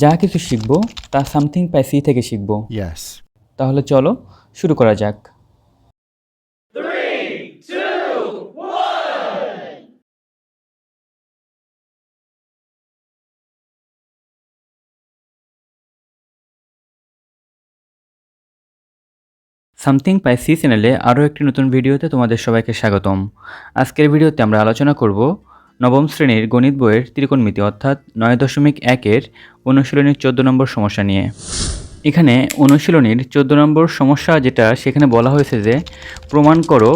যা কিছু শিখব তা সামথিং বাই সি থেকে শিখব। Yes. তাহলে চলো শুরু করা যাক। সামথিং বাই সি চ্যানেলে আরও একটি নতুন ভিডিওতে তোমাদের সবাইকে স্বাগতম। আজকের ভিডিওতে আমরা আলোচনা করব নবম শ্রেণীর গণিত বইয়ের ত্রিকোণমিতি অর্থাৎ 9.1-এর অনুশীলনীর 14 নম্বর সমস্যা নিয়ে। এখানে অনুশীলনীর 14 নম্বর সমস্যা যেটা, সেখানে বলা হয়েছে যে প্রমাণ করো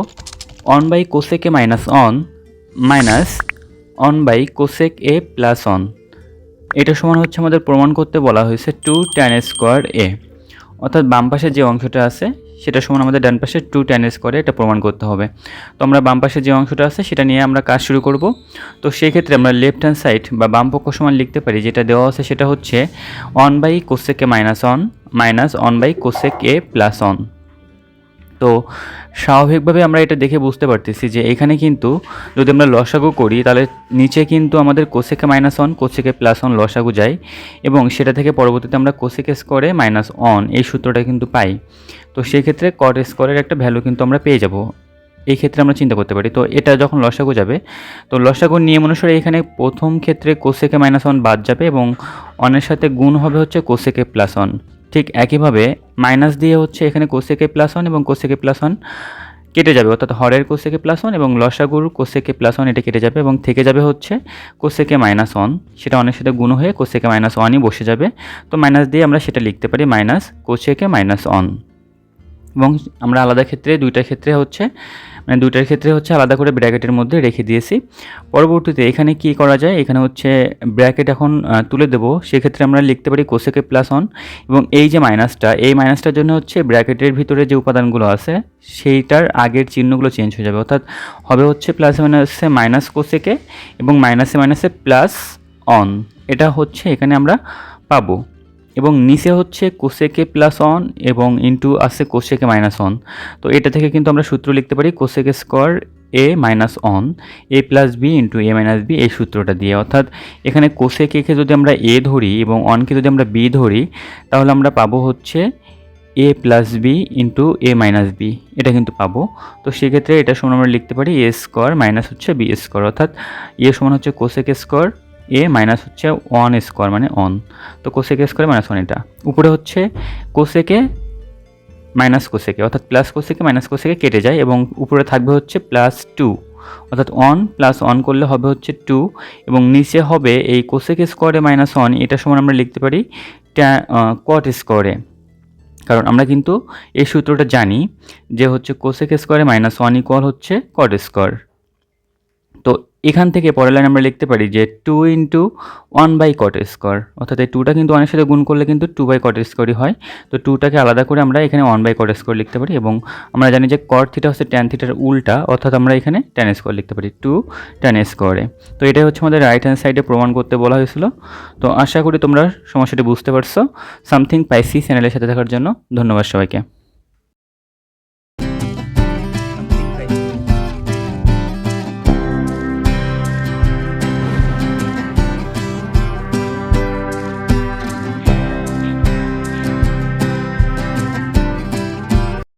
1 কোসেক এ মাইনাস 1 মাইনাস 1 কোসেক এ প্লাস 1। এটা সমান হচ্ছে আমাদের প্রমাণ করতে বলা হয়েছে 2 tan স্কোয়ার এ, অর্থাৎ বাম পাশে যে অংশটা আছে সেটা সমান আমাদের ডান পাশে 2 tan স্কোয়ারে এটা প্রমাণ করতে হবে। তো আমরা বাম পাশে যে অংশটা আছে সেটা নিয়ে আমরা কাজ শুরু করব। তো সেই ক্ষেত্রে আমরা লেফট হ্যান্ড সাইড বা বাম পক্ষ সমান লিখতে পারি, যেটা দেওয়া আছে সেটা হচ্ছে 1 কোসেক এ মাইনাস 1 মাইনাস 1 কোসেক এ প্লাস 1। তো স্বাভাবিকভাবে আমরা এটা দেখে বুঝতে পারতেছি যে এখানে কিন্তু যদি আমরা লসাগু করি তাহলে নিচে কিন্তু আমাদের কোসেকে মাইনাস 1 কোসেকে প্লাস 1 লসাগু যায় এবং সেটা থেকে পরবর্তীতে আমরা কোসেকে স্কোয়ারে মাইনাস 1 এই সূত্রটা কিন্তু পাই। তো সেই ক্ষেত্রে কট স্কোয়ারের একটা ভ্যালু কিন্তু আমরা পেয়ে যাব। এই ক্ষেত্রে আমরা চিন্তা করতে পারি, তো এটা যখন লসাগু যাবে তো লসাগুর নিয়ম অনুসারে এখানে প্রথম ক্ষেত্রে কোসেকে মাইনাস 1 বাদ যাবে এবং 1-এর সাথে গুণ হবে হচ্ছে কোসেকে প্লাস 1। ঠিক একইভাবে মাইনাস দিয়ে হচ্ছে এখানে কোসেকে প্লাস 1 এবং কোসেকে প্লাস 1 কেটে যাবে, অর্থাৎ হরের কোসেকে প্লাস 1 এবং লসাগুর কোসেকে প্লাস 1 এটা কেটে যাবে এবং থেকে যাবে হচ্ছে কোসেকে মাইনাস 1। সেটা অনেক সাথে গুণ হয়ে কোসেকে মাইনাস 1ই বসে যাবে। তো মাইনাস দিয়ে আমরা সেটা লিখতে পারি মাইনাস কোসেকে মাইনাস 1। এবং আমরা আলাদা ক্ষেত্রে দুইটার ক্ষেত্রে হচ্ছে আলাদা করে ব্র্যাকেটের মধ্যে রেখে দিয়েছি। পরবর্তীতে এখানে কি করা যায়, এখানে হচ্ছে ব্র্যাকেট এখন তুলে দেবো। সেক্ষেত্রে আমরা লিখতে পারি কোসেকে প্লাস 1 এবং এই যে মাইনাসটা, এই মাইনাসটার জন্য হচ্ছে ব্র্যাকেটের ভিতরে যে উপাদানগুলো আছে সেইটার আগের চিহ্নগুলো চেঞ্জ হয়ে যাবে, অর্থাৎ হবে হচ্ছে প্লাসে মাইনাসে মাইনাস কোসেকে এবং মাইনাসে মাইনাসে প্লাস 1। এটা হচ্ছে এখানে আমরা পাবো। এবং নিচে হচ্ছে কোসেকে প্লাস 1 এবং ইন্টু আছে কোসেকে মাইনাস 1। তো এটা থেকে কিন্তু আমরা সূত্র লিখতে পারি কোসেকে স্কোয়ার এ মাইনাস 1 এ প্লাস বি ইন্টু এ মাইনাস বি, এই সূত্রটা দিয়ে। অর্থাৎ এখানে কোসেকে যদি আমরা এ ধরি এবং 1কে যদি আমরা বি ধরি তাহলে আমরা পাবো হচ্ছে এ প্লাস বি ইন্টু এ মাইনাস বি, এটা কিন্তু পাবো। তো সেক্ষেত্রে এটা সমান আমরা লিখতে পারি এ স্কোয়ার মাইনাস হচ্ছে বি স্কোয়ার, অর্থাৎ এ সমান হচ্ছে কোসেকে স্কোয়ার এ মাইনাস হচ্ছে 1 স্কোয়ার মানে 1। তো কোসেকে স্কোয়ার মাইনাস 1, এটা উপরে হচ্ছে কোসেকে মাইনাস কোসেকে, অর্থাৎ প্লাস কোসেকে মাইনাস কোসেকে কেটে যায় এবং উপরে থাকবে হচ্ছে প্লাস 2, অর্থাৎ 1 প্লাস 1 করলে হবে হচ্ছে 2 এবং নিচে হবে এই কোসেকে স্কোয়ারে মাইনাস 1, এটা সমান আমরা লিখতে পারি কট স্কোয়ারে। কারণ আমরা কিন্তু এই সূত্রটা জানি যে হচ্ছে কোসেকে স্কোয়ারে মাইনাস 1 ইকুয়াল হচ্ছে কট স্কোয়ার। তো এখান থেকে পরের লাইন আমরা লিখতে পারি যে 2 ইন্টু 1 কট স্কোয়ার, অর্থাৎ এই 2টা কিন্তু 1-এর সাথে গুণ করলে কিন্তু 2 কট স্কোয়ারই হয়। তো 2টাকে আলাদা করে আমরা এখানে 1 কট স্কোয়ার লিখতে পারি এবং আমরা জানি যে কট থিটা হচ্ছে ট্যান থিটার উল্টা, অর্থাৎ আমরা এখানে ট্যান স্কোয়ার লিখতে পারি 2 ট্যান স্কোয়ারে। তো এটাই হচ্ছে আমাদের রাইট হ্যান্ড সাইডে প্রমাণ করতে বলা হয়েছিল। তো আশা করি তোমরা সমস্যাটি বুঝতে পারছো। সামথিং বাই সি চ্যানেলের সাথে থাকার জন্য ধন্যবাদ সবাইকে।